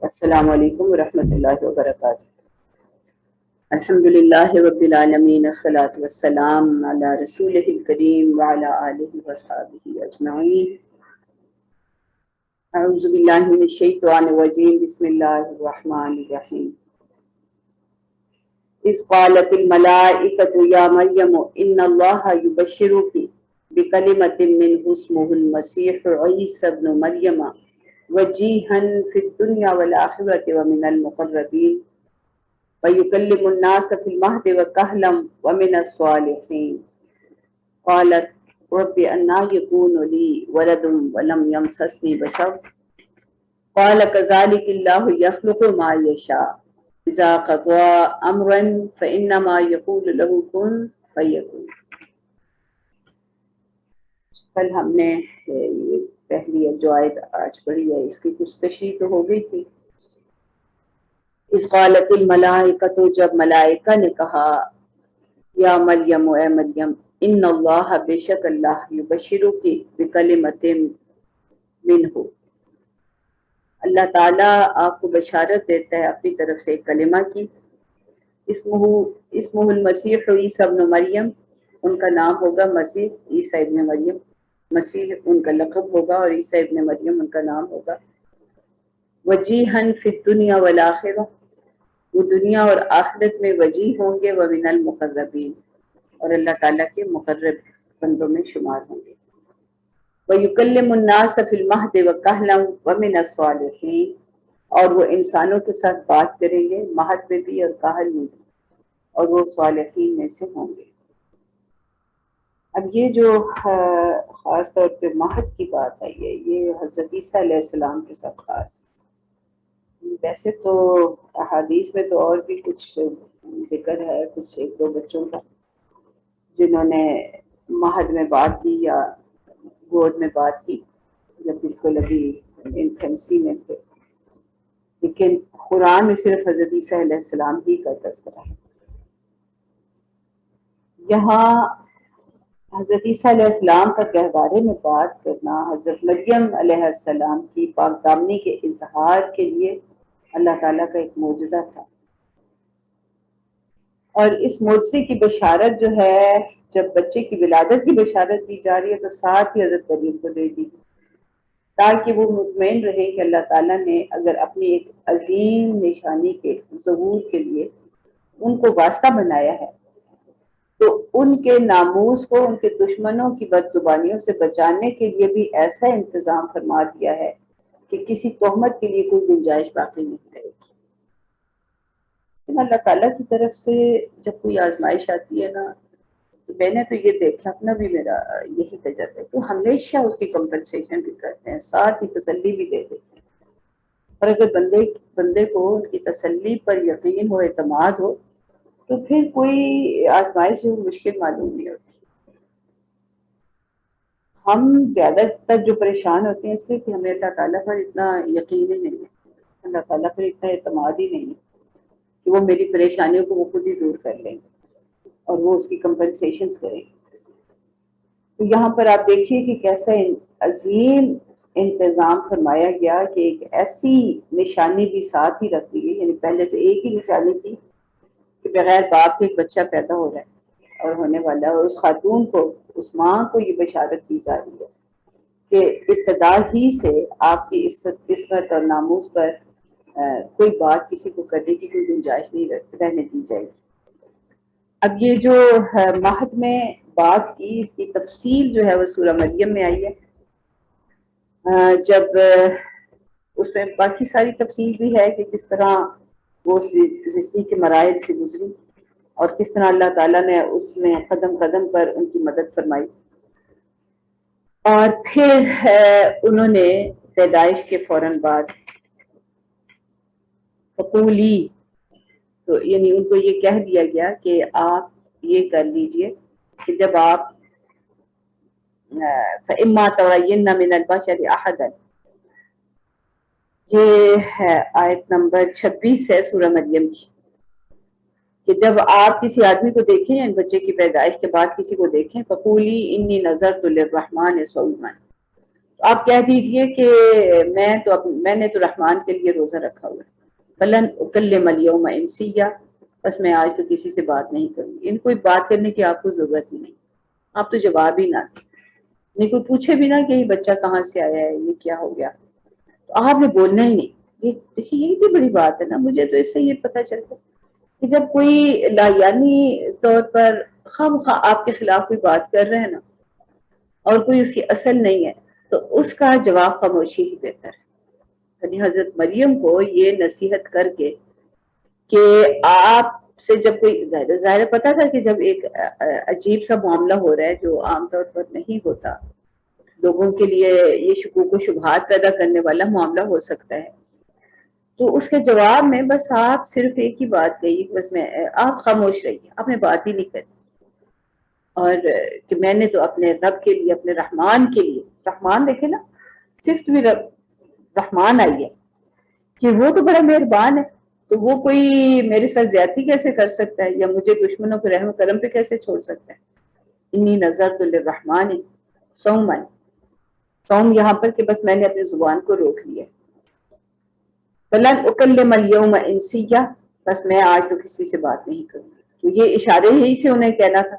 السلام علیکم ورحمۃ اللہ وبرکاتہ۔ الحمد للہ رب العالمین، الصلاۃ والسلام علی رسولہ الکریم وعلی آلہ وصحبہ اجمعین۔ اعوذ باللہ من الشیطان الرجیم، بسم اللہ الرحمن الرحیم۔ اذ قالت الملائکۃ یا مریم ان اللہ یبشرک بکلمۃ منہ اسمہ المسیح عیسی ابن مریم وجیہا فی الدنیا والآخرۃ ومن المقربین وَيُكَلِّمُ النَّاسَ فِي الْمَهْدِ وَكَهْلًا وَمِنَ الصَّالِحِينَ قَالَتْ رَبِّ أَنَّىٰ يَكُونُ لِي وَلَدٌ وَلَمْ يَمْسَسْنِي بَشَرٌ قَالَ كَذَٰلِكَ اللَّهُ يَخْلُقُ مَا يَشَاءُ إِذَا قَضَىٰ أَمْرًا فَإِنَّمَا يَقُولُ لَهُ كُن فَيَكُونُ۔ کل ہم نے پہلی جو آیت آج پڑھی ہے اس کی کچھ تشریح تو ہو گئی تھی۔ اس قالت الملائکۃ، جب ملائکہ نے کہا، یا مریم، اے مریم، ان اللہ، بے شک اللہ، یبشرک بکلمۃ منہ، اللہ تعالیٰ آپ کو بشارت دیتا ہے اپنی طرف سے ایک کلمہ کی، اسمہ المسیح عیسی ابن مریم، ان کا نام ہوگا مسیح عیسی ابن مریم، مسیح ان کا لقب ہوگا اور عیسی ابن مریم ان کا نام ہوگا۔ وجیہا فی الدنیا والآخرہ، وہ دنیا اور آخرت میں وجیح ہوں گے، ومن المقربین، اور اللہ تعالیٰ کے مقرب بندوں میں شمار ہوں گے۔ وَيُكَلِّمُ النَّاسَ فِي الْمَهْدِ وَكَهْلًا وَمِنَ الصَّالِحِينَ، اور وہ انسانوں کے ساتھ بات کریں گے، مہد میں بھی اور کاہل میں بھی، اور وہ صالحین میں سے ہوں گے۔ اب یہ جو خاص طور پہ مہد کی بات ہے، یہ حضرت عیسیٰ علیہ السلام کے ساتھ خاص ہے۔ ویسے تو احادیث میں تو اور بھی کچھ ذکر ہے، کچھ ایک دو بچوں کا جنہوں نے مہد میں بات کی یا گود میں بات کی جب بالکل ابھی انفینسی میں تھے، لیکن قرآن میں صرف حضرت عیسیٰ علیہ السلام ہی کا تذکرہ ہے۔ یہاں حضرت عیسیٰ علیہ السلام کا کے بارے میں بات کرنا حضرت مریم علیہ السلام کی پاک دامنی کے اظہار کے لیے اللہ تعالیٰ کا ایک معجزہ تھا، اور اس معجزے کی بشارت جو ہے، جب بچے کی ولادت کی بشارت دی جا رہی ہے تو ساتھ ہی حضرت مریم کو دے دی، تاکہ وہ مطمئن رہے کہ اللہ تعالیٰ نے اگر اپنی ایک عظیم نشانی کے ظہور کے لیے ان کو واسطہ بنایا ہے تو ان کے ناموس کو ان کے دشمنوں کی بد زبانیوں سے بچانے کے لیے بھی ایسا انتظام فرما دیا ہے کہ کسی تہمت کے لیے کوئی گنجائش باقی نہیں رہے گی۔ اللہ تعالیٰ کی طرف سے جب کوئی آزمائش آتی ہے نا، تو میں نے تو یہ دیکھا، اپنا بھی میرا یہی تجربہ ہے، تو ہمیشہ اس کی کمپنسیشن بھی کرتے ہیں، ساتھ ہی تسلی بھی دے دیتے ہیں، اور اگر بندے کو ان کی تسلی پر یقین ہو، اعتماد ہو، تو پھر کوئی آزمائش جو مشکل معلوم نہیں ہوتی۔ ہم زیادہ تر جو پریشان ہوتے ہیں اس لیے کہ ہمیں اللہ تعالیٰ پر اتنا یقین ہی نہیں ہے، اللہ تعالیٰ پر اتنا اعتماد ہی نہیں ہے کہ وہ میری پریشانیوں کو وہ خود ہی دور کر لیں گے اور وہ اس کی کمپنسیشنز کریں گے۔ تو یہاں پر آپ دیکھیے کہ کیسا عظیم انتظام فرمایا گیا کہ ایک ایسی نشانی بھی ساتھ ہی رکھ دی گئی، یعنی پہلے تو ایک ہی نشانی تھی کہ بغیر باپ کے ایک بچہ پیدا ہو رہا ہے اور ہونے والا ہے، اور اس خاتون کو، اس ماں کو یہ بشارت دی جا رہی ہے کہ ابتدا ہی سے آپ کی عصمت اور ناموس پر کوئی بات کسی کو کرنے کی کوئی گنجائش نہیں رہنے دی جائے گی۔ اب یہ جو مہد میں بات کی، اس کی تفصیل جو ہے وہ سورہ مریم میں آئی ہے، جب اس میں باقی ساری تفصیل بھی ہے کہ کس طرح وہ زندگی کے مراحل سے گزری اور کس طرح اللہ تعالیٰ نے اس میں قدم قدم پر ان کی مدد فرمائی، اور پھر انہوں نے پیدائش کے فوراً بعد فقولی، تو یعنی ان کو یہ کہہ دیا گیا کہ آپ یہ کر لیجئے کہ جب آپ فَإِمَّا تَرَيِنَّ مِنَ الْبَشَرِ أَحَدًا، یہ ہے آیت نمبر 26 ہے سورہ مریم کی، کہ جب آپ کسی آدمی کو دیکھیں، یعنی بچے کی پیدائش کے بعد کسی کو دیکھیں، فَقُولِي إِنِّي نَذَرْتُ لِلرَّحْمَٰنِ صَوْمًا، آپ کہہ دیجئے کہ میں نے تو رحمان کے لیے روزہ رکھا ہوا ہے، فلن اکلم الیوم انسیہ، بس میں آج تو کسی سے بات نہیں کروں گی. ان کوئی بات کرنے کی آپ کو ضرورت ہی نہیں، آپ تو جواب ہی نہ دیں، نہیں کوئی پوچھے بھی نہ کہ یہ بچہ کہاں سے آیا ہے، یہ کیا ہو گیا، تو آپ نے بولنا ہی نہیں. یہ دیکھیے یہ بھی بڑی بات ہے نا. مجھے تو اس سے یہ پتہ چلتا کہ جب کوئی لایانی طور پر خواہ آپ کے خلاف کوئی بات کر رہے ہیں نا اور کوئی اس کی اصل نہیں ہے، تو اس کا جواب خاموشی ہی بہتر ہے. یعنی حضرت مریم کو یہ نصیحت کر کے کہ آپ سے جب کوئی ظاہر پتا تھا کہ جب ایک عجیب سا معاملہ ہو رہا ہے جو عام طور پر نہیں ہوتا، لوگوں کے لیے یہ شکوک و شبہات پیدا کرنے والا معاملہ ہو سکتا ہے، تو اس کے جواب میں بس آپ صرف ایک ہی بات کہی، بس آپ خاموش رہیے، آپ نے بات ہی نہیں کری. اور کہ میں نے تو اپنے رب کے لیے، اپنے رحمان کے لیے، رحمان دیکھے نا، صرف بھی رحمان آئی ہے کہ وہ تو بڑا مہربان ہے، تو وہ کوئی میرے ساتھ زیادتی کیسے کر سکتا ہے، یا مجھے دشمنوں کے رحم کرم پہ کیسے چھوڑ سکتا ہے. انی نظرت للرحمن صوما، صوم یہاں پر کہ بس میں نے اپنی زبان کو روک لیا. فلن اکلم الیوم انسیہ، بس میں آج تو کسی سے بات نہیں کروں گی. تو یہ اشارے ہی سے انہیں کہنا تھا.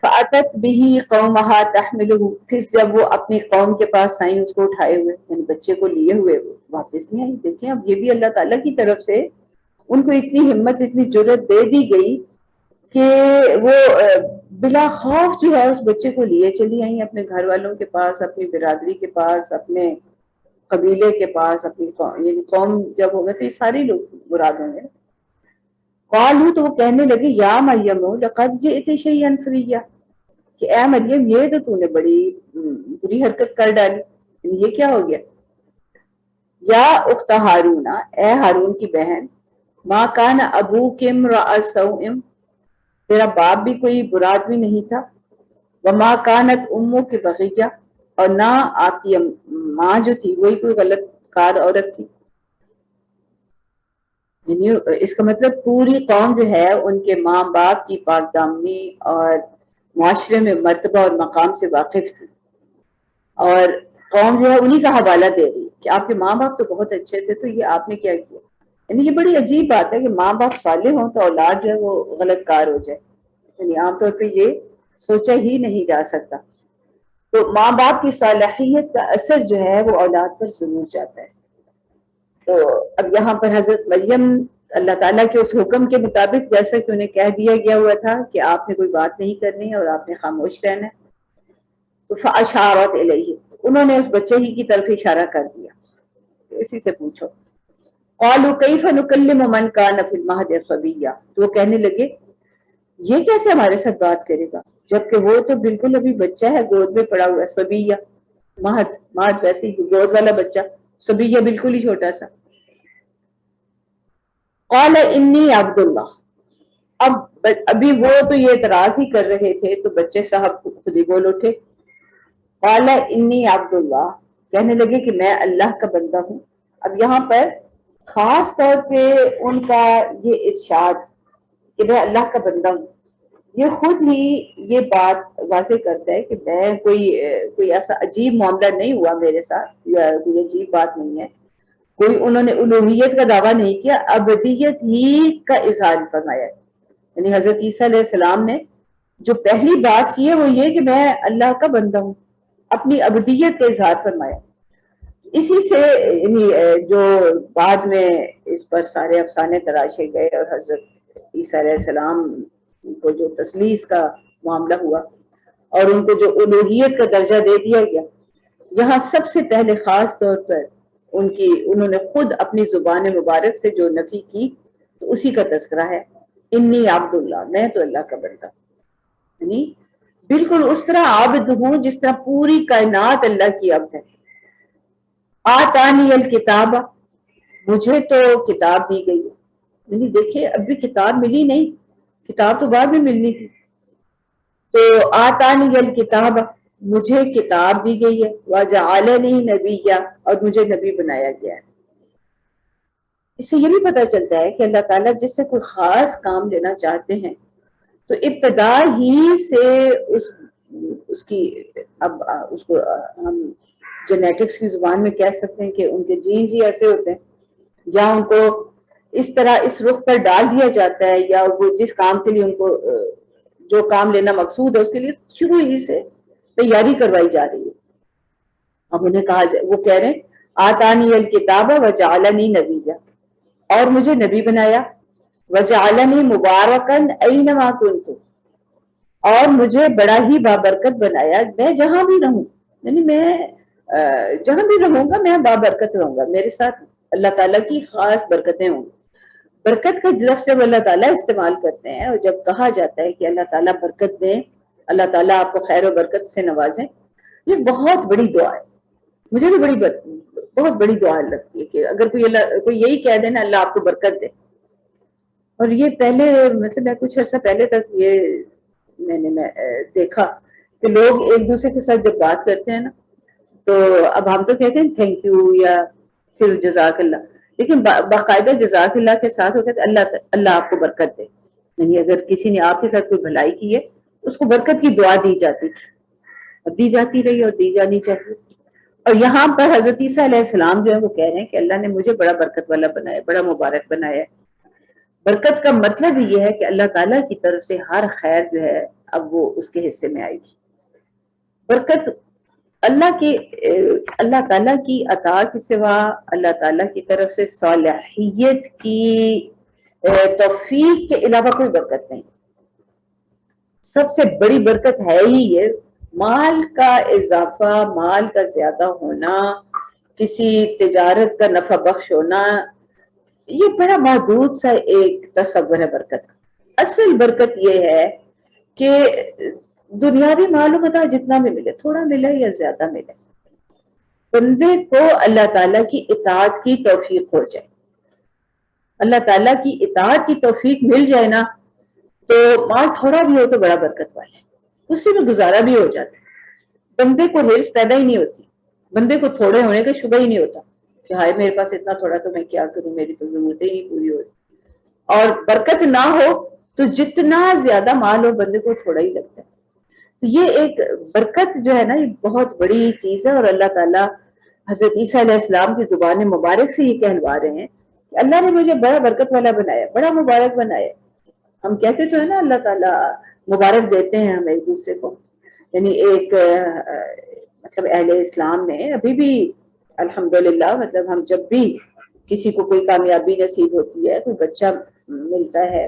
فاتت به قومها تحملہ، پھر جب وہ اپنی قوم کے پاس آئیں اس کو اٹھائے ہوئے، یعنی بچے کو لیے ہوئے، وہ واپس نہیں آئی. دیکھیں اب یہ بھی اللہ تعالیٰ کی طرف سے ان کو اتنی ہمت، اتنی جرت دے دی گئی کہ وہ بلا خوف جو ہے اس بچے کو لیے چلی آئیں اپنے گھر والوں کے پاس، اپنی برادری کے پاس، اپنے قبیلے کے پاس، اپنی یعنی قوم جب ہوگا تو یہ سارے لوگ مراد ہوں گے. قالوا، تو وہ کہنے لگے، یا مریم لقد جئت شیئا فریا، کہ اے مریم یہ تو نے بڑی بری حرکت کر ڈالی، یہ کیا ہو گیا. یا اخت ہارون، اے ہارون کی بہن، ما کان ابوک امرأ سوء، تیرا باپ بھی کوئی برا آدمی نہیں تھا. وما کانت امک بغیہ، اور نہ آپ کی ماں جو تھی وہی کوئی غلط کار عورت تھی. یعنی اس کا مطلب پوری قوم جو ہے ان کے ماں باپ کی پاک دامنی اور معاشرے میں مرتبہ اور مقام سے واقف تھی، اور قوم جو ہے انہی کا حوالہ دے رہی کہ آپ کے ماں باپ تو بہت اچھے تھے، تو یہ آپ نے کیا کیا. یعنی یہ بڑی عجیب بات ہے کہ ماں باپ صالح ہوں تو اولاد جو ہے وہ غلط کار ہو جائے، یعنی عام طور پہ یہ سوچا ہی نہیں جا سکتا. تو ماں باپ کی صالحیت کا اثر جو ہے وہ اولاد پر ضرور جاتا ہے. تو اب یہاں پر حضرت مریم اللہ تعالیٰ کے اس حکم کے مطابق، جیسا کہ انہیں کہہ دیا گیا ہوا تھا کہ آپ نے کوئی بات نہیں کرنی ہے اور آپ نے خاموش رہنا ہے، تو فاشارت الیہ، انہوں نے اس بچے ہی کی طرف اشارہ کر دیا، اسی سے پوچھو. قالوا کیف نکلم من کان فی المہد صبیا، تو وہ کہنے لگے یہ کیسے ہمارے ساتھ بات کرے گا جبکہ وہ تو بالکل ابھی بچہ ہے، گود میں پڑا ہوا ہے. صبیہ، مہد ویسے ہی گود والا بچہ، صبیہ بالکل ہی چھوٹا سا. قال انی عبد اللہ، اب ابھی وہ تو یہ اعتراض ہی کر رہے تھے تو بچے صاحب خود ہی بول اٹھے. قال انی عبد اللہ، کہنے لگے کہ میں اللہ کا بندہ ہوں. اب یہاں پر خاص طور پہ ان کا یہ ارشاد کہ میں اللہ کا بندہ ہوں، یہ خود ہی یہ بات واضح کرتا ہے کہ میں کوئی ایسا عجیب معاملہ نہیں ہوا میرے ساتھ، یا کوئی عجیب بات نہیں ہے، کوئی انہوں نے الوہیت کا دعویٰ نہیں کیا، ابدیت ہی کا اظہار فرمایا ہے. یعنی حضرت عیسیٰ علیہ السلام نے جو پہلی بات کی ہے وہ یہ کہ میں اللہ کا بندہ ہوں، اپنی ابدیت کا اظہار فرمایا. اسی سے یعنی جو بعد میں اس پر سارے افسانے تراشے گئے اور حضرت عیسیٰ علیہ السلام کو جو تثلیث کا معاملہ ہوا اور ان کو جو الوہیت کا درجہ دے دیا گیا، یہاں سب سے پہلے خاص طور پر انہوں نے خود اپنی زبان مبارک سے جو نفی کی تو اسی کا تذکرہ ہے. انی عبد اللہ، میں تو اللہ کا بندہ، یعنی بالکل اس طرح عابد ہوں جس طرح پوری کائنات اللہ کی عبد ہے. آتانی الکتاب، مجھے تو کتاب دی گئی ہے. یعنی دیکھیں اب بھی کتاب ملی نہیں، کتاب تو بعد میں ملنی تھی. تو آتانی الکتاب، مجھے کتاب دی گئی ہے. وجعلنی نبیا، اور مجھے نبی بنایا گیا ہے. اس سے یہ بھی پتہ چلتا ہے کہ اللہ تعالیٰ جس سے کوئی خاص کام لینا چاہتے ہیں تو ابتدا ہی سے اس اس کی اب اس کو ہم جینیٹکس کی زبان میں کہہ سکتے ہیں کہ ان کے جینز ہی ایسے ہوتے ہیں، یا ان کو اس طرح اس رخ پر ڈال دیا جاتا ہے، یا وہ جس کام کے لیے ان کو جو کام لینا مقصود ہے اس کے لیے شروع ہی سے تیاری کروائی جا رہی ہے۔ اب انہیں کہا وہ کہہ رہے ہیں آتانی الکتاب وجعلنی نبیا، اور مجھے نبی بنایا، وجعلنی مبارکن اینما کنت، اور مجھے بڑا ہی بابرکت بنایا، میں جہاں بھی رہوں، یعنی میں جہاں بھی رہوں گا میں بابرکت رہوں گا، میرے ساتھ اللہ تعالیٰ کی خاص برکتیں ہوں گی۔ برکت کا لفظ جب اللہ تعالیٰ استعمال کرتے ہیں اور جب کہا جاتا ہے کہ اللہ تعالیٰ برکت دیں، اللہ تعالیٰ آپ کو خیر و برکت سے نوازیں، یہ بہت بڑی دعا ہے، مجھے بھی بہت بڑی دعا لگتی ہے کہ اگر کوئی یہی کہہ دے نا اللہ آپ کو برکت دے۔ اور یہ پہلے مطلب کچھ عرصہ پہلے تک یہ میں نے دیکھا کہ لوگ ایک دوسرے کے ساتھ جب بات کرتے ہیں نا تو اب ہم تو کہتے ہیں تھینک یو یا صرف جزاک اللہ، لیکن باقاعدہ جزاک اللہ کے ساتھ وہ کہتے ہیں اللہ آپ کو برکت دے، یعنی اگر کسی نے آپ کے ساتھ کوئی بھلائی کی ہے اس کو برکت کی دعا دی جاتی تھی، اور دی جاتی رہی اور دی جانی چاہیے۔ اور یہاں پر حضرت عیسیٰ علیہ السلام جو ہے وہ کہہ رہے ہیں کہ اللہ نے مجھے بڑا برکت والا بنایا، بڑا مبارک بنایا ہے۔ برکت کا مطلب یہ ہے کہ اللہ تعالیٰ کی طرف سے ہر خیر جو ہے اب وہ اس کے حصے میں آئے گی۔ برکت اللہ تعالیٰ کی عطا کے سوا اللہ تعالیٰ کی طرف سے صالحیت کی توفیق کے علاوہ کوئی برکت نہیں۔ سب سے بڑی برکت ہے ہی یہ مال کا اضافہ، مال کا زیادہ ہونا، کسی تجارت کا نفع بخش ہونا، یہ بڑا محدود سا ایک تصور ہے برکت کا۔ اصل برکت یہ ہے کہ دنیاوی معلومات جتنا بھی ملے، تھوڑا ملے یا زیادہ ملے، بندے کو اللہ تعالیٰ کی اطاعت کی توفیق ہو جائے۔ اللہ تعالیٰ کی اطاعت کی توفیق مل جائے نا تو مال تھوڑا بھی ہو تو بڑا برکت والا ہے، اس سے بھی گزارا بھی ہو جاتا ہے، بندے کو حرص پیدا ہی نہیں ہوتی، بندے کو تھوڑے ہونے کا شبہ ہی نہیں ہوتا کہ ہائے میرے پاس اتنا تھوڑا تو میں کیا کروں، میری تو ضرورتیں ہی پوری ہوتی۔ اور برکت نہ ہو تو جتنا زیادہ مال ہو بندے کو تھوڑا ہی لگتا ہے۔ تو یہ ایک برکت جو ہے نا یہ بہت بڑی چیز ہے، اور اللہ تعالیٰ حضرت عیسیٰ علیہ السلام کی زبان مبارک سے یہ کہلوا رہے ہیں کہ اللہ نے مجھے بڑا برکت والا بنایا، بڑا مبارک بنایا۔ ہم کہتے تو ہے نا اللہ تعالیٰ مبارک دیتے ہیں ہم ایک دوسرے کو، یعنی ایک مطلب اہل اسلام میں ابھی بھی الحمدللہ مطلب ہم جب بھی کسی کو کوئی کامیابی نصیب ہوتی ہے، کوئی بچہ ملتا ہے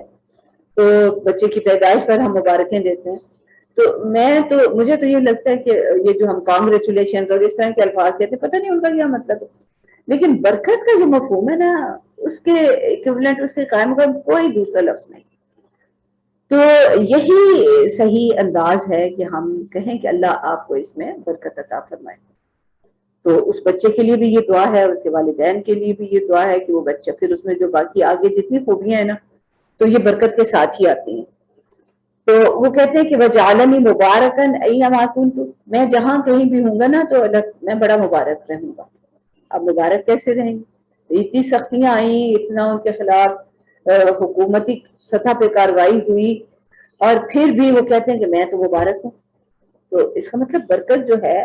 تو بچے کی پیدائش پر ہم مبارکیں دیتے ہیں۔ تو مجھے تو یہ لگتا ہے کہ یہ جو ہم کانگریچولیشنز اور اس طرح کے الفاظ کہتے ہیں پتہ نہیں ان کا کیا مطلب ہے، لیکن برکت کا جو مفہوم ہے نا اس کے ایکویولنٹ، اس کے قائم مقام کوئی دوسرا لفظ نہیں۔ تو یہی صحیح انداز ہے کہ ہم کہیں کہ اللہ آپ کو اس میں برکت عطا فرمائے۔ تو اس بچے کے لیے بھی یہ دعا ہے، اس کے والدین کے لیے بھی یہ دعا ہے کہ وہ بچہ پھر اس میں جو باقی آگے جتنی خوبیاں ہیں نا تو یہ برکت کے ساتھ ہی آتی ہیں۔ تو وہ کہتے ہیں کہ وجعلنی مبارکن اینما کنت، میں جہاں کہیں بھی ہوں گا نا تو میں بڑا مبارک رہوں گا۔ اب مبارک کیسے رہیں گے؟ اتنی سختیاں آئیں، اتنا ان کے خلاف حکومتی سطح پہ کارروائی ہوئی، اور پھر بھی وہ کہتے ہیں کہ میں تو مبارک ہوں۔ تو اس کا مطلب برکت جو ہے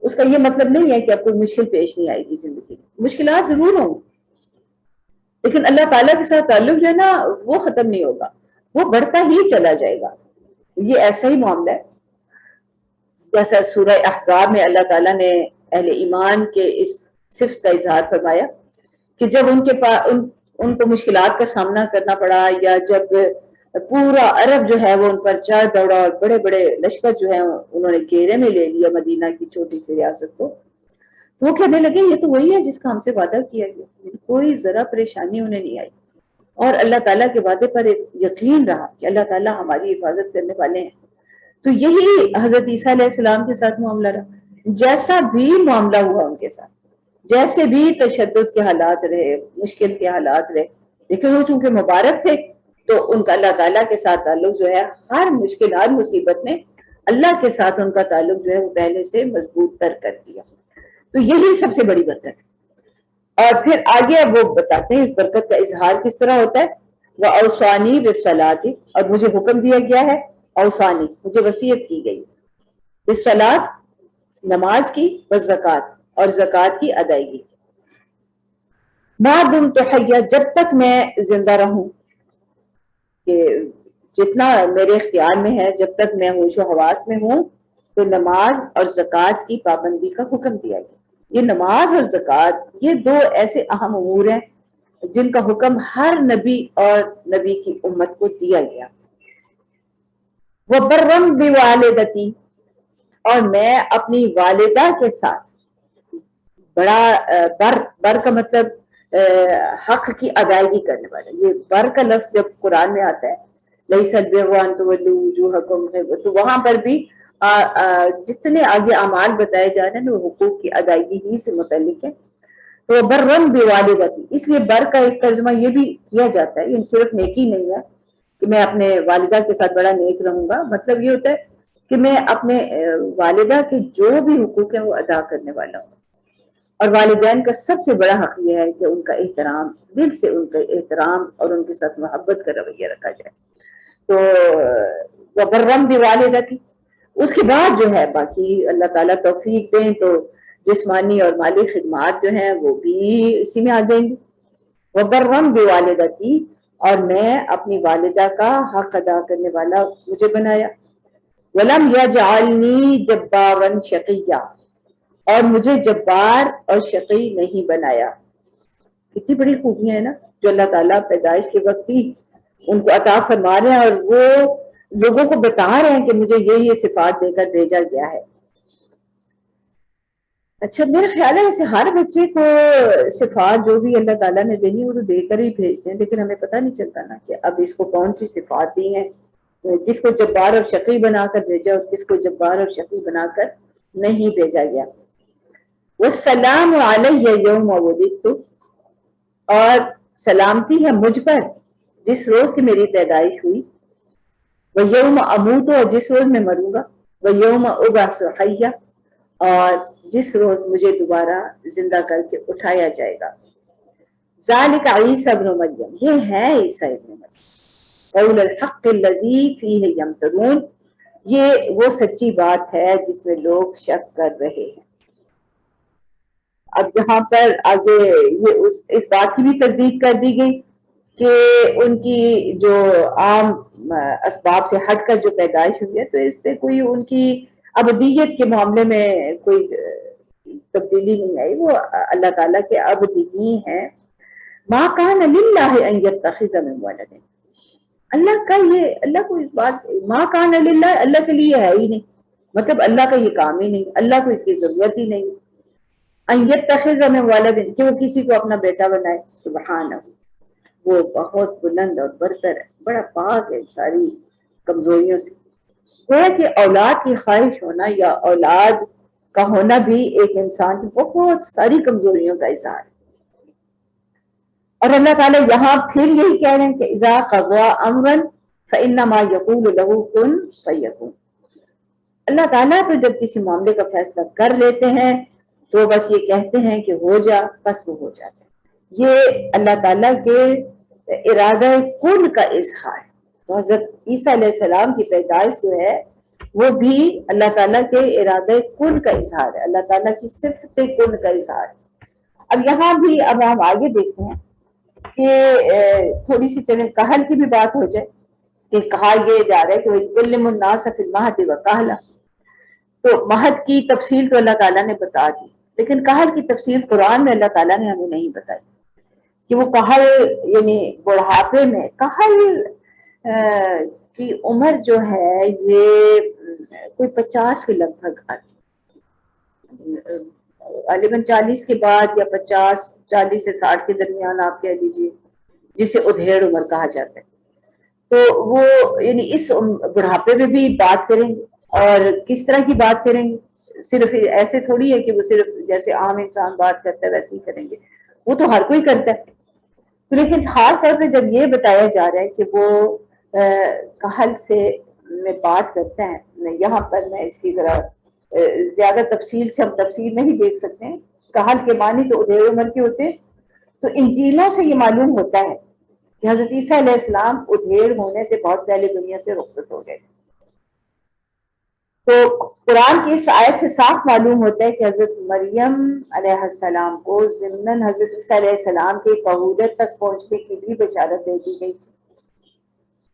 اس کا یہ مطلب نہیں ہے کہ اب کوئی مشکل پیش نہیں آئے گی زندگی میں، مشکلات ضرور ہوں لیکن اللہ تعالیٰ کے ساتھ تعلق جو ہے نا وہ ختم نہیں ہوگا، وہ بڑھتا ہی چلا جائے گا۔ یہ ایسا ہی معاملہ ہے جیسا سورہ احزاب میں اللہ تعالیٰ نے اہل ایمان کے اس صفت کا اظہار فرمایا کہ جب ان کو مشکلات کا سامنا کرنا پڑا، یا جب پورا عرب جو ہے وہ ان پر چڑھ دوڑا اور بڑے بڑے لشکر جو ہیں انہوں نے گھیرے میں لے لیا مدینہ کی چھوٹی سی ریاست کو، تو وہ کہنے لگے یہ تو وہی ہے جس کا ہم سے وعدہ کیا گیا، کوئی ذرا پریشانی انہیں نہیں آئی، اور اللہ تعالیٰ کے وعدے پر ایک یقین رہا کہ اللہ تعالیٰ ہماری حفاظت کرنے والے ہیں۔ تو یہی حضرت عیسیٰ علیہ السلام کے ساتھ معاملہ رہا، جیسا بھی معاملہ ہوا ان کے ساتھ، جیسے بھی تشدد کے حالات رہے، مشکل کے حالات رہے، لیکن وہ چونکہ مبارک تھے تو ان کا اللہ تعالیٰ کے ساتھ تعلق جو ہے ہر مشکل ہر مصیبت نے اللہ کے ساتھ ان کا تعلق جو ہے وہ پہلے سے مضبوط تر کر دیا۔ تو یہی سب سے بڑی برکت ہے۔ اور پھر آگے اب وہ بتاتے ہیں اس برکت کا اظہار کس طرح ہوتا ہے۔ وَأَوْصَانِي بِالصَّلَاةِ، اور مجھے حکم دیا گیا ہے، اوصانی مجھے وصیت کی گئی الصلاۃ نماز کی، والزکات اور زکات کی ادائیگی. ما دمت حیا جب تک میں زندہ رہوں، کہ جتنا میرے اختیار میں ہے، جب تک میں ہوش و حواس میں ہوں تو نماز اور زکات کی پابندی کا حکم دیا گیا. یہ نماز اور زکات یہ دو ایسے اہم امور ہیں جن کا حکم ہر نبی اور نبی کی امت کو دیا گیا. وَبَرًّا بِوَالِدَتِی اور میں اپنی والدہ کے ساتھ بڑا بر کا مطلب حق کی ادائیگی کرنے والا. یہ بر کا لفظ جب قرآن میں آتا ہے لَيْسَ الْبِرُّ أَن تُوَلُّوا وُجُوهَكُمْ، تو وہاں پر بھی جتنے آگے اعمال بتائے جا رہے ہیں وہ حقوق کی ادائیگی ہی سے متعلق ہے. تو برًّا بِوَالِدَتِی، اس لیے بر کا ایک ترجمہ یہ بھی کیا جاتا ہے، یہ صرف نیکی نہیں ہے کہ میں اپنے والدہ کے ساتھ بڑا نیک رہوں گا، مطلب یہ ہوتا ہے کہ میں اپنے والدہ کے جو بھی حقوق ہیں وہ ادا کرنے والا ہوں. اور والدین کا سب سے بڑا حق یہ ہے کہ ان کا احترام، دل سے ان کا احترام اور ان کے ساتھ محبت کا رویہ رکھا جائے. تو وَبَرًّا بِوَالِدَتِی، اس کے بعد جو ہے باقی اللہ تعالیٰ توفیق دیں تو جسمانی اور مالی خدمات جو ہیں وہ بھی اسی میں آ جائیں گی. وَبَرًّا بِوَالِدَتِی اور میں اپنی والدہ کا حق ادا کرنے والا مجھے بنایا. وَلَمْ يَجْعَلْنِی جَبَّارًا شَقِیًّا اور مجھے جبار اور شقی نہیں بنایا. کتنی بڑی خوبیاں ہیں نا جو اللہ تعالیٰ پیدائش کے وقت ہی ان کو عطا فرما رہے ہیں اور وہ لوگوں کو بتا رہے ہیں کہ مجھے یہ صفات دے کر بھیجا گیا ہے. اچھا میرا خیال ہے ایسے ہر بچے کو صفات جو بھی اللہ تعالیٰ نے دینی وہ تو دے کر ہی بھیجتے ہیں، لیکن ہمیں پتہ نہیں چلتا نا کہ اب اس کو کون سی صفات دی ہیں. کس کو جبار اور شقی بنا کر بھیجا اور کس کو جبار اور شقی بنا کر نہیں بھیجا گیا. والسلام علیہ یوم ولدت اور سلامتی ہے مجھ پر جس روز کی میری پیدائش ہوئی. ویوم اموت اور جس روز میں مروں گا. ویوم ابعث حیا اور جس روز مجھے دوبارہ زندہ کر کے اٹھایا جائے گا. ذالک عیسی ابن مریم، یہ ہے عیسی ابن مریم. قول الحق الذی فیہ یمترون، یہ وہ سچی بات ہے جس میں لوگ شک کر رہے ہیں. اب یہاں پر آگے یہ اس بات کی بھی تصدیق کر دی گئی کہ ان کی جو عام اسباب سے ہٹ کر جو پیدائش ہوئی ہے تو اس سے کوئی ان کی ابدیت کے معاملے میں کوئی تبدیلی نہیں آئی. وہ اللہ تعالیٰ کے ابدی ہی ہیں. ما کان للہ ان یتخذ من ولد، اللہ کا یہ اللہ کو اس بات ما کان للہ اللہ کے لیے ہے ہی نہیں، مطلب اللہ کا یہ کام ہی نہیں، اللہ کو اس کی ضرورت ہی نہیں. ان یتخذ من ولد کہ وہ کسی کو اپنا بیٹا بنائے. سبحانہ، وہ بہت بلند اور برتر ہے، بڑا پاک ہے ساری کمزوریوں سے. گویا کہ اولاد کی خواہش ہونا یا اولاد کا ہونا بھی ایک انسان کی بہت ساری کمزوریوں کا اظہار ہے. اور اللہ تعالیٰ یہاں پھر یہی کہہ رہے ہیں کہ اذا قضى امرا فانما يقول له كن فيكون. اللہ تعالیٰ تو جب کسی معاملے کا فیصلہ کر لیتے ہیں تو بس یہ کہتے ہیں کہ ہو جا، بس وہ ہو جاتا ہے. یہ اللہ تعالیٰ کے ارادہ کن کا اظہار ہے. تو حضرت عیسیٰ علیہ السلام کی پیدائش جو ہے وہ بھی اللہ تعالیٰ کے ارادہ کن کا اظہار ہے، اللہ تعالیٰ کی صفت کن کا اظہار ہے. اب یہاں بھی اب ہم آگے دیکھتے ہیں کہ تھوڑی سی چلیں کہل کی بھی بات ہو جائے کہ کہا یہ جا رہا ہے کہ کلم الناس فی المہد وکہلا. تو مہد کی تفصیل تو اللہ تعالیٰ نے بتا دی، لیکن کہل کی تفصیل قرآن میں اللہ تعالیٰ نے ہمیں نہیں بتائی کہ وہ کہل یعنی بڑھاپے میں کہل کی عمر جو ہے یہ کوئی 50 کے لگ بھگ آتی، غالباً 40 کے بعد یا 40 سے 60 کے درمیان آپ کہہ لیجیے، جسے ادھیڑ عمر کہا جاتا ہے. تو وہ یعنی اس بڑھاپے میں بھی بات کریں گے. اور کس طرح کی بات کریں گے؟ صرف ایسے تھوڑی ہے کہ وہ صرف جیسے عام انسان بات کرتا ہے ویسے ہی کریں گے، وہ تو ہر کوئی کرتا ہے. لیکن خاص طور پہ جب یہ بتایا جا رہا ہے کہ وہ کہل سے میں بات کرتا ہے، یہاں پر میں اس کی ذرا زیادہ تفصیل سے ہم تفصیل نہیں دیکھ سکتے ہیں. کہل کے معنی تو ادھیڑ عمر کے ہوتے ہیں. تو انجیلوں سے یہ معلوم ہوتا ہے کہ حضرت عیسیٰ علیہ السلام ادھیڑ ہونے سے بہت پہلے دنیا سے رخصت ہو گئے. تو قرآن کی اس آیت سے صاف معلوم ہوتا ہے کہ حضرت مریم علیہ السلام کو ضمناً حضرت عیسیٰ علیہ السلام کے قبولیت تک پہنچنے کی بھی بشارت دے دی گئی.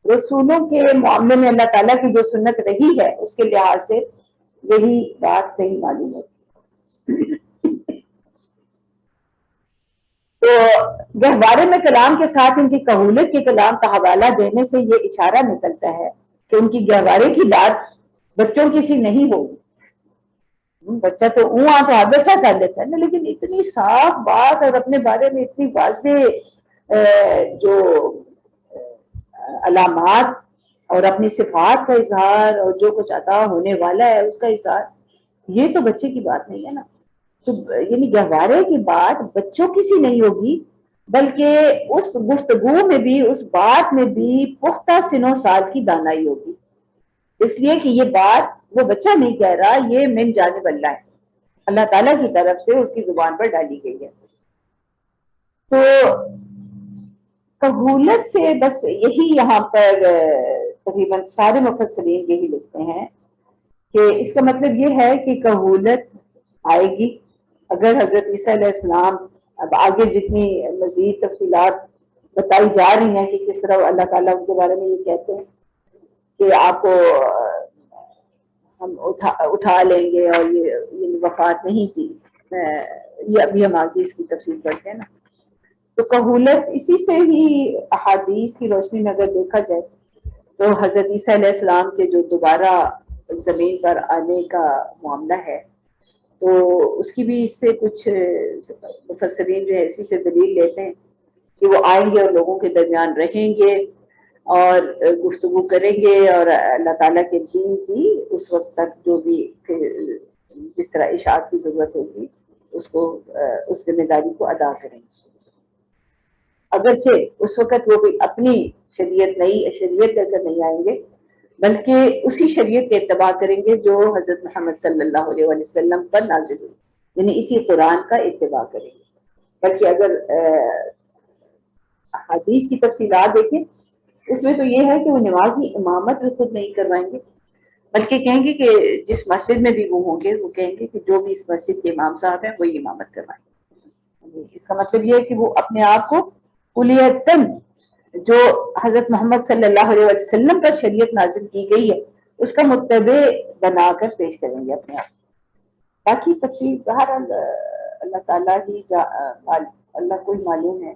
رسولوں کے معاملے میں اللہ تعالیٰ کی جو سنت رہی ہے اس کے لحاظ سے یہی بات صحیح معلوم ہوتی ہے. تو گہوارے میں کلام کے ساتھ ان کی قبولیت کے کلام کا حوالہ دینے سے یہ اشارہ نکلتا ہے کہ ان کی گہوارے کی بات بچوں کی سی نہیں ہوگی. بچہ تو تو ہر بچہ کر لیتا ہے نا، لیکن اتنی صاف بات اور اپنے بارے میں اتنی واضح جو علامات اور اپنی صفات کا اظہار اور جو کچھ عطا ہونے والا ہے اس کا اظہار، یہ تو بچے کی بات نہیں ہے نا. تو یعنی گہوارے کی بات بچوں کی سی نہیں ہوگی، بلکہ اس گفتگو میں بھی، اس بات میں بھی پختہ سن و سال کی دانائی ہوگی، اس لیے کہ یہ بات وہ بچہ نہیں کہہ رہا، یہ من جانب اللہ ہے، اللہ تعالیٰ کی طرف سے اس کی زبان پر ڈالی گئی ہے. تو قبولیت سے بس یہی یہاں پر تقریباً سارے مفسرین یہی لکھتے ہیں کہ اس کا مطلب یہ ہے کہ قبولیت آئے گی اگر حضرت عیسیٰ علیہ السلام، اب آگے جتنی مزید تفصیلات بتائی جا رہی ہیں کہ کس طرح اللہ تعالیٰ ان کے بارے میں یہ کہتے ہیں کہ آپ کو ہم اٹھا لیں گے اور یہ وفات نہیں کی، یہ ابھی ہم آگے اس کی تفصیل پڑھتے ہیں نا. تو قبولیت اسی سے ہی احادیث کی روشنی میں اگر دیکھا جائے تو حضرت عیسیٰ علیہ السلام کے جو دوبارہ زمین پر آنے کا معاملہ ہے تو اس کی بھی اس سے کچھ مفسرین جو ہے اسی سے دلیل لیتے ہیں کہ وہ آئیں گے اور لوگوں کے درمیان رہیں گے اور گفتگو کریں گے اور اللہ تعالیٰ کے دین کی اس وقت تک جو بھی جس طرح اشاعت کی ضرورت ہوگی اس کو اس ذمہ داری کو ادا کریں گے. اگرچہ اس وقت وہ کوئی اپنی شریعت لے کر نہیں آئیں گے، بلکہ اسی شریعت کے اتباع کریں گے جو حضرت محمد صلی اللہ علیہ وسلم پر نازل ہوئی، یعنی اسی قرآن کا اتباع کریں گے. بلکہ اگر حدیث کی تفصیلات دیکھیں اس میں تو یہ ہے کہ وہ نماز کی امامت بھی خود نہیں کروائیں گے، بلکہ کہیں گے کہ جس مسجد میں بھی وہ ہوں گے وہ کہیں گے کہ جو بھی اس مسجد کے امام صاحب ہیں وہی امامت کروائیں گے. اس کا مطلب یہ ہے کہ وہ اپنے آپ کو کلیتاً جو حضرت محمد صلی اللہ علیہ وسلم پر شریعت نازل کی گئی ہے اس کا متبع بنا کر پیش کریں گے اپنے آپ. باقی تفصیل بہرحال اللہ تعالیٰ ہی اللہ کو ہی معلوم ہے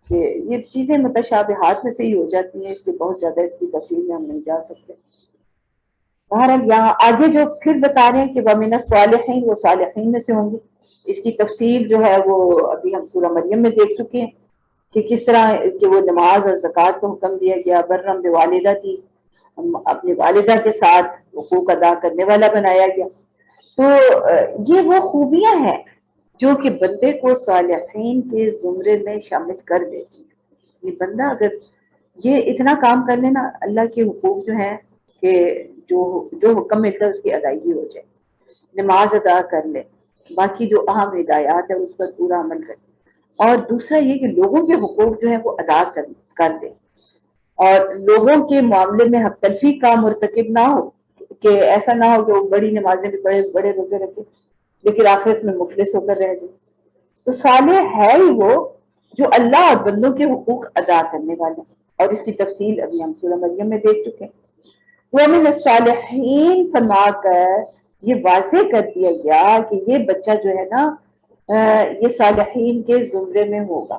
کہ یہ چیزیں متشابہات میں سے ہی ہو جاتی ہیں، اس لیے بہت زیادہ اس کی تفصیل میں ہم نہیں جا سکتے. بہرحال یہاں آگے جو پھر بتا رہے ہیں کہ وَمِنَ الصَّالِحِينَ وہ صالحین میں سے ہوں گے، اس کی تفصیل جو ہے وہ ابھی ہم سورہ مریم میں دیکھ چکے ہیں کہ کس طرح کہ وہ نماز اور زکوٰۃ کو حکم دیا گیا، برم بوالدتی، اپنی والدہ کے ساتھ حقوق ادا کرنے والا بنایا گیا. تو یہ وہ خوبیاں ہیں جو کہ بندے کو صالحین کے زمرے میں شامل کر دیتی ہیں. یہ بندہ اگر یہ اتنا کام کر لینا، اللہ کے حقوق جو ہیں کہ جو حکم ملتا ہے اس کی ادائیگی ہو جائے، نماز ادا کر لے، باقی جو اہم ہدایات ہے اس پر پورا عمل کرے، اور دوسرا یہ کہ لوگوں کے حقوق جو ہیں وہ ادا کر دے اور لوگوں کے معاملے میں حق تلفی کا مرتکب نہ ہو، کہ ایسا نہ ہو کہ وہ بڑی نمازیں بھی بڑے روزے رکھے لیکن آخرت میں مفلس ہو کر رہ جائے. تو صالح ہے ہی وہ جو اللہ اور بندوں کے حقوق ادا کرنے والے، اور اس کی تفصیل ابھی ہم سورہ مریم میں دیکھ چکے ہیں. وَمِنَ الصَّالِحِينَ فرما کر یہ واضح کر دیا گیا کہ یہ بچہ جو ہے نا یہ صالحین کے زمرے میں ہوگا،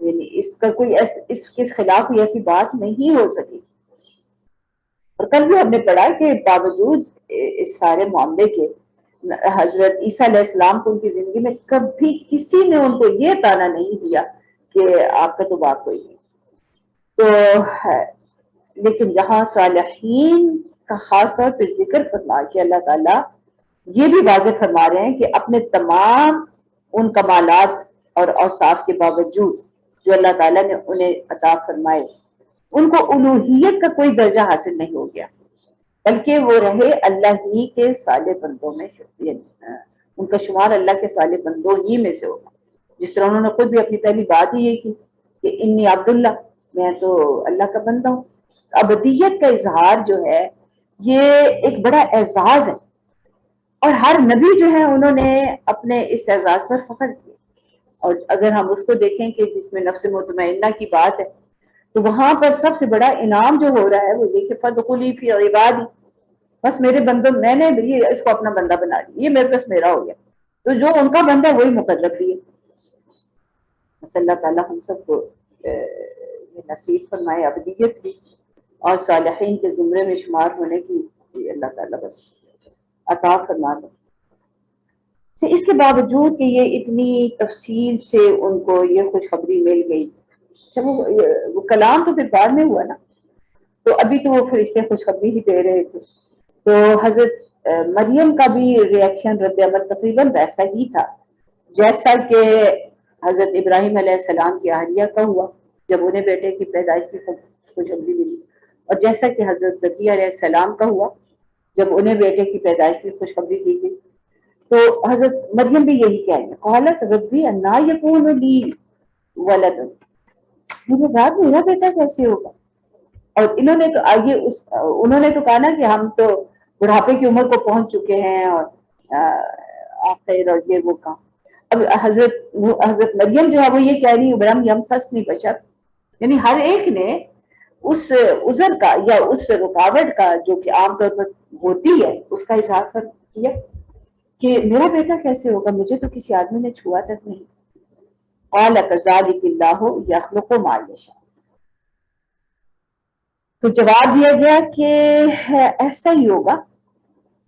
یعنی اس کا کوئی اس کے خلاف کوئی ایسی بات نہیں ہو سکی. اور کل بھی ہم نے پڑھا کہ باوجود اس سارے معاملے کے حضرت عیسیٰ علیہ السلام کو ان کی زندگی میں کبھی کسی نے ان کو یہ تانا نہیں دیا کہ آپ کا تو باپ کوئی نہیں. تو لیکن یہاں صالحین کا خاص طور پہ ذکر فرما کے اللہ تعالیٰ یہ بھی واضح فرما رہے ہیں کہ اپنے تمام ان کمالات اور اوصاف کے باوجود جو اللہ تعالیٰ نے انہیں عطا فرمائے ان کو الوہیت کا کوئی درجہ حاصل نہیں ہو گیا، بلکہ وہ رہے اللہ ہی کے صالح بندوں میں، ان کا شمار اللہ کے صالح بندوں ہی میں سے ہوگا. جس طرح انہوں نے خود بھی اپنی پہلی بات ہی یہ کی کہ انی عبداللہ، میں تو اللہ کا بندہ ہوں. ابدیت کا اظہار جو ہے یہ ایک بڑا اعزاز ہے، اور ہر نبی جو ہے انہوں نے اپنے اس اعزاز پر فخر کیا. اور اگر ہم اس کو دیکھیں کہ جس میں نفس مطمئنہ کی بات ہے، تو وہاں پر سب سے بڑا انعام جو ہو رہا ہے وہ یہ کہ فَادْخُلِي فِي عِبَادِي، بس میرے بندوں، میں نے اس کو اپنا بندہ بنا لیا، یہ میرے پاس میرا ہو گیا، تو جو ان کا بندہ وہی مقرر بھی ہے. بس اللہ تعالیٰ ہم سب کو یہ نصیب فرمائے ابدیت کی اور صالحین کے زمرے میں شمار ہونے کی اللہ تعالیٰ بس عطا فرما دے. اس کے باوجود کہ یہ اتنی تفصیل سے ان کو یہ خوشخبری مل گئی، جب وہ کلام تو پھر بعد میں ہوا نا، تو ابھی تو وہ فرشتے خوشخبری ہی دے رہے تھے. تو حضرت مریم کا بھی ریئیکشن رد عمل تقریباً ویسا ہی تھا جیسا کہ حضرت ابراہیم علیہ السلام کی اہلیہ کا ہوا جب انہیں بیٹے کی پیدائش کی خوشخبری ملی، اور جیسا کہ حضرت زکریا علیہ السلام کا ہوا جب انہیں بیٹے کی پیدائش کی خوشخبری دی گئی. تو حضرت مریم بھی یہی کہہ رہی ہے، قالت ربی انا یکون لی ولد، مجھے بات میرا بیٹا کیسے ہوگا. اور انہوں نے تو کہا نا کہ ہم تو بڑھاپے کی عمر کو پہنچ چکے ہیں اور آخر اور یہ وہ کام. اب حضرت مریم جو ہے وہ یہ کہہ رہی ہے برہم یمسسنی بشر، یعنی ہر ایک نے اس عذر کا یا اس رکاوٹ کا جو کہ عام طور پر ہوتی ہے اس کا اظہار کیا کہ میرا بیٹا کیسے ہوگا، مجھے تو کسی آدمی نے چھوا تک نہیں. قال کذالک اللہ یخلق ما یشاء، تو جواب دیا گیا کہ ایسا ہی ہوگا،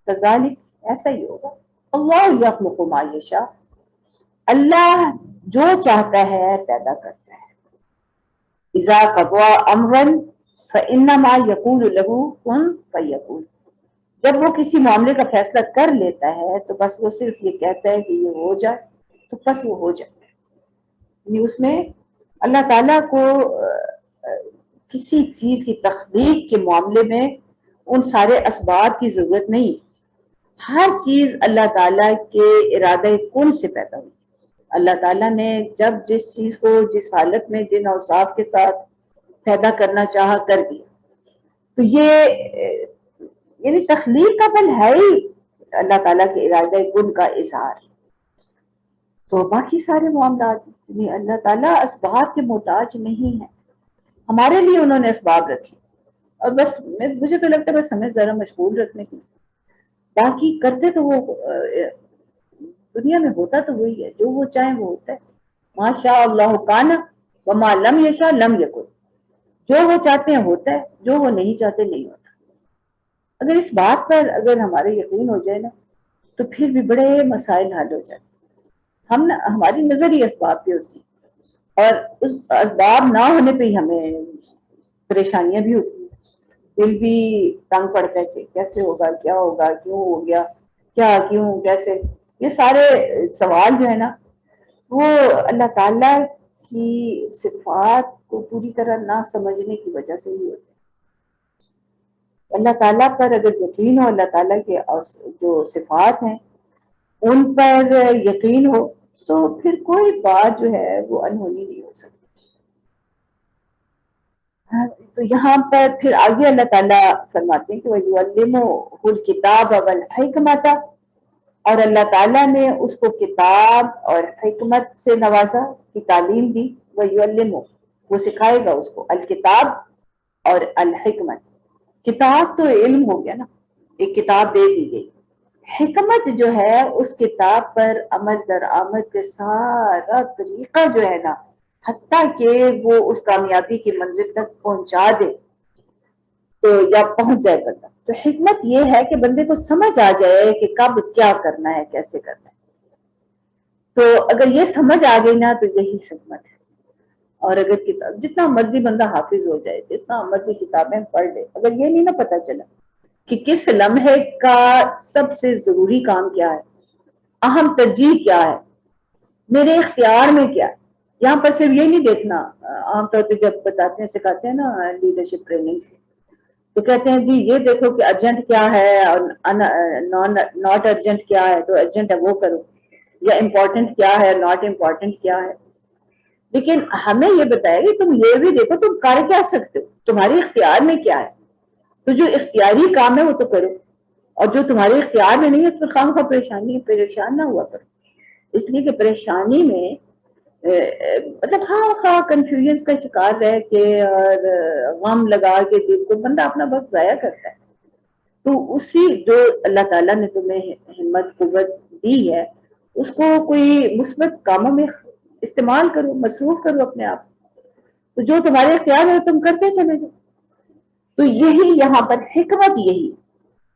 کذالک ایسا ہی ہوگا، اللہ یخلق ما یشاء، اللہ جو چاہتا ہے پیدا کرتا ہے. اذا قضى امرا فانما يقول له كن فيكون، جب وہ کسی معاملے کا فیصلہ کر لیتا ہے تو بس وہ صرف یہ کہتا ہے کہ یہ ہو جائے تو بس وہ ہو جائے. یعنی اس میں اللہ تعالیٰ کو کسی چیز کی تخلیق کے معاملے میں ان سارے اسباب کی ضرورت نہیں. ہر چیز اللہ تعالیٰ کے ارادہ کن سے پیدا ہوئی. اللہ تعالیٰ نے جب جس چیز کو جس حالت میں جن اوصاف کے ساتھ پیدا کرنا چاہا کر دیا. تو یہ یعنی تخلیق کا بل ہے ہی اللہ تعالیٰ کے ارادہ کن کا اظہار. تو باقی سارے معاملات یعنی اللہ تعالیٰ اسباب کے محتاج نہیں ہے، ہمارے لیے انہوں نے اسباب رکھے، اور بس مجھے تو لگتا ہے بس ہمیں ذرا مشغول رکھنے کی، باقی کرتے تو وہ دنیا میں ہوتا تو وہی ہے، جو وہ چاہیں وہ ہوتا ہے. ما شاء اللہ کان وما لم یشاء لم یکن، جو وہ چاہتے ہیں ہوتا ہے، جو وہ نہیں چاہتے نہیں ہوتا. اگر اس بات پر اگر ہمارے یقین ہو جائے نا تو پھر بھی بڑے مسائل حل ہو جاتے. ہماری نظر ہی اسباب پہ ہوتی اور اس اسباب نہ ہونے پہ ہی ہمیں پریشانیاں بھی ہوتی ہیں، دل بھی تنگ پڑتا ہے کہ کیسے ہوگا، کیا ہوگا، کیوں ہو گیا، کیا کیوں کیسے. یہ سارے سوال جو ہے نا وہ اللہ تعالیٰ کی صفات کو پوری طرح نہ سمجھنے کی وجہ سے ہی ہوتے. اللہ تعالیٰ پر اگر یقین ہو، اللہ تعالیٰ کے جو صفات ہیں ان پر یقین ہو تو پھر کوئی بات جو ہے وہ انہونی نہیں ہو سکتی. تو یہاں پر پھر آگے اللہ تعالیٰ فرماتے ہیں کہ وَيُعَلِّمُهُ الْكِتَابَ وَالْحِكْمَةَ، اور اللہ تعالیٰ نے اس کو کتاب اور حکمت سے نوازا، کی تعلیم دی. وَيُعَلِّمُهُ، وہ سکھائے گا اس کو، الکتاب اور الحکمت. کتاب تو علم ہو گیا نا، ایک کتاب دے دی گئی. حکمت جو ہے اس کتاب پر عمل درآمد کے سارا طریقہ جو ہے نا، حتیٰ کہ وہ اس کامیابی کی منزل تک پہنچا دے تو یا پہنچ جائے بندہ. تو حکمت یہ ہے کہ بندے کو سمجھ آ جائے کہ کب کیا کرنا ہے، کیسے کرنا ہے. تو اگر یہ سمجھ آ گئی نا تو یہی حکمت ہے. اور اگر کتاب جتنا مرضی بندہ حافظ ہو جائے، جتنا مرضی کتابیں پڑھ لے، اگر یہ نہیں نہ پتہ چلا کہ کس لمحے کا سب سے ضروری کام کیا ہے، اہم ترجیح کیا ہے، میرے اختیار میں کیا ہے. یہاں پر صرف یہ نہیں دیکھنا، عام طور پہ جب بتاتے ہیں سکھاتے ہیں نا لیڈرشپ ٹریننگ سے، تو کہتے ہیں جی یہ دیکھو کہ ارجنٹ کیا ہے اور ناٹ ارجنٹ کیا ہے، تو ارجنٹ ہے وہ کرو، یا امپورٹنٹ کیا ہے، ناٹ امپورٹنٹ کیا ہے. لیکن ہمیں یہ بتایا کہ تم یہ بھی دیکھو تم کر کیا سکتے ہو، تمہاری اختیار میں کیا ہے. تو جو اختیاری کام ہے وہ تو کرو، اور جو تمہارے اختیار میں نہیں ہے تو پھر خام خواہ پریشان نہ ہوا کرو، اس لیے کہ پریشانی میں مطلب خواہ کنفیوژن کا شکار رہ کے اور غم لگا کے دل کو بندہ اپنا وقت ضائع کرتا ہے. تو اسی جو اللہ تعالیٰ نے تمہیں ہمت قوت دی ہے اس کو کوئی مثبت کاموں میں استعمال کرو، مصروف کرو اپنے آپ. تو جو تمہارے اختیار ہے تم کرتے چلے جاؤ. تو یہی یہاں پر حکمت یہی،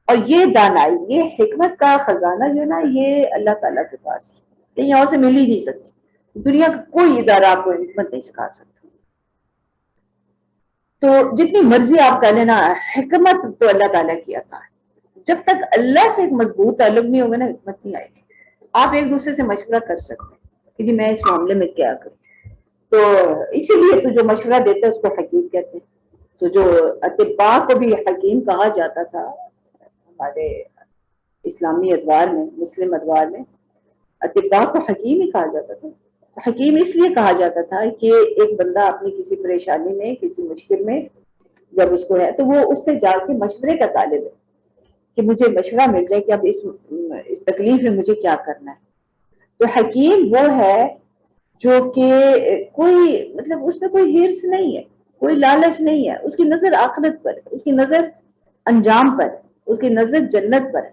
اور یہ دانائی یہ حکمت کا خزانہ جو ہے نا یہ اللہ تعالیٰ کے پاس ہے، کہیں اور سے مل ہی نہیں سکتی. دنیا کا کوئی ادارہ آپ کو حکمت نہیں سکھا سکتا. تو جتنی مرضی آپ کہہ لینا حکمت تو اللہ تعالیٰ کی عطا ہے. جب تک اللہ سے ایک مضبوط تعلق نہیں ہوگا نا حکمت نہیں آئے گی. آپ ایک دوسرے سے مشورہ کر سکتے ہیں کہ جی میں اس معاملے میں کیا کروں، تو اسی لیے تو جو مشورہ دیتے ہیں اس کو حکیم کہتے ہیں. تو جو اطباء کو بھی حکیم کہا جاتا تھا ہمارے اسلامی ادوار میں، مسلم ادوار میں اطباء کو حکیم ہی کہا جاتا تھا. حکیم اس لیے کہا جاتا تھا کہ ایک بندہ اپنی کسی پریشانی میں کسی مشکل میں جب اس کو ہے تو وہ اس سے جا کے مشورے کا طالب ہے کہ مجھے مشورہ مل جائے کہ اب اس تکلیف میں مجھے کیا کرنا ہے. تو حکیم وہ ہے جو کہ کوئی مطلب اس میں کوئی ہرس نہیں ہے، کوئی لالچ نہیں ہے، اس کی نظر آخرت پر ہے، اس کی نظر انجام پر ہے، اس کی نظر جنت پر ہے.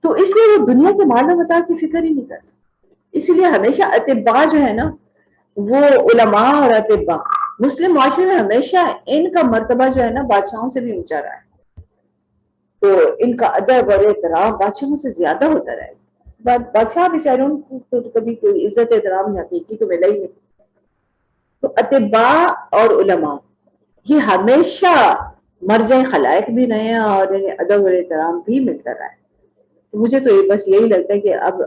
تو اس لیے وہ دنیا کے مال و متاع کی فکر ہی نہیں کرتا. اسی لیے ہمیشہ اطباء جو ہے نا وہ علماء اور اطباء مسلم معاشرے میں ہمیشہ ان کا مرتبہ جو ہے نا بادشاہوں سے بھی اونچا رہا ہے. تو ان کا ادب اور احترام بادشاہوں سے زیادہ ہوتا رہے گا. بادشاہ بیچاروں کو کبھی کوئی عزت احترام حقیقی تو ملا ہی نہیں. تو اطباء اور علماء یہ ہمیشہ مرجع خلائق بھی رہے ہیں اور انہیں ادب اور احترام بھی ملتا رہا ہے. مجھے تو بس یہی لگتا ہے کہ اب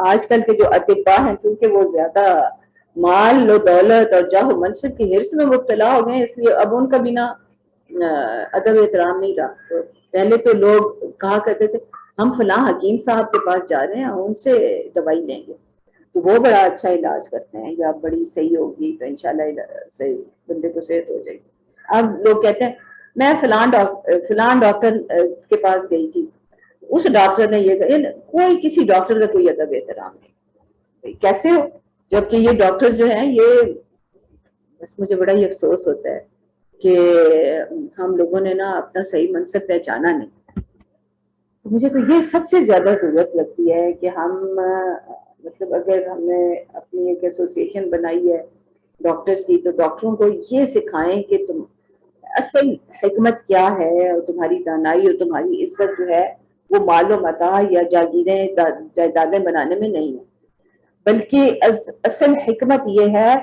آج کل کے جو اطباء ہیں کیونکہ وہ زیادہ مال و دولت اور جاہ و منصب کی حرص میں مبتلا ہو گئے ہیں، اس لیے اب ان کا بنا ادب احترام نہیں رہا. تو پہلے تو لوگ کہا کرتے تھے ہم فلاں حکیم صاحب کے پاس جا رہے ہیں ان سے دوائی لیں گے تو وہ بڑا اچھا علاج کرتے ہیں یا بڑی صحیح ہوگی تو انشاءاللہ صحیح بندے کو صحت ہو جائے گی. اب لوگ کہتے ہیں میں فلاں ڈاکٹر کے پاس گئی تھی، اس ڈاکٹر نے یہ کہا. کوئی کسی ڈاکٹر کا کوئی ادب احترام نہیں. کیسے ہو جبکہ یہ ڈاکٹر جو ہیں یہ بس مجھے بڑا ہی افسوس ہوتا ہے کہ ہم لوگوں نے نا اپنا صحیح منصب پہچانا نہیں. مجھے تو یہ سب سے زیادہ ضرورت لگتی ہے کہ ہم مطلب اگر ہم نے اپنی ایک ایسوسیشن بنائی ہے ڈاکٹرز کی تو ڈاکٹروں کو یہ سکھائیں کہ تم اصل حکمت کیا ہے اور تمہاری دانائی اور تمہاری عزت جو ہے وہ مال و متاع یا جاگیریں جائیدادیں بنانے میں نہیں ہے، بلکہ اصل حکمت یہ ہے،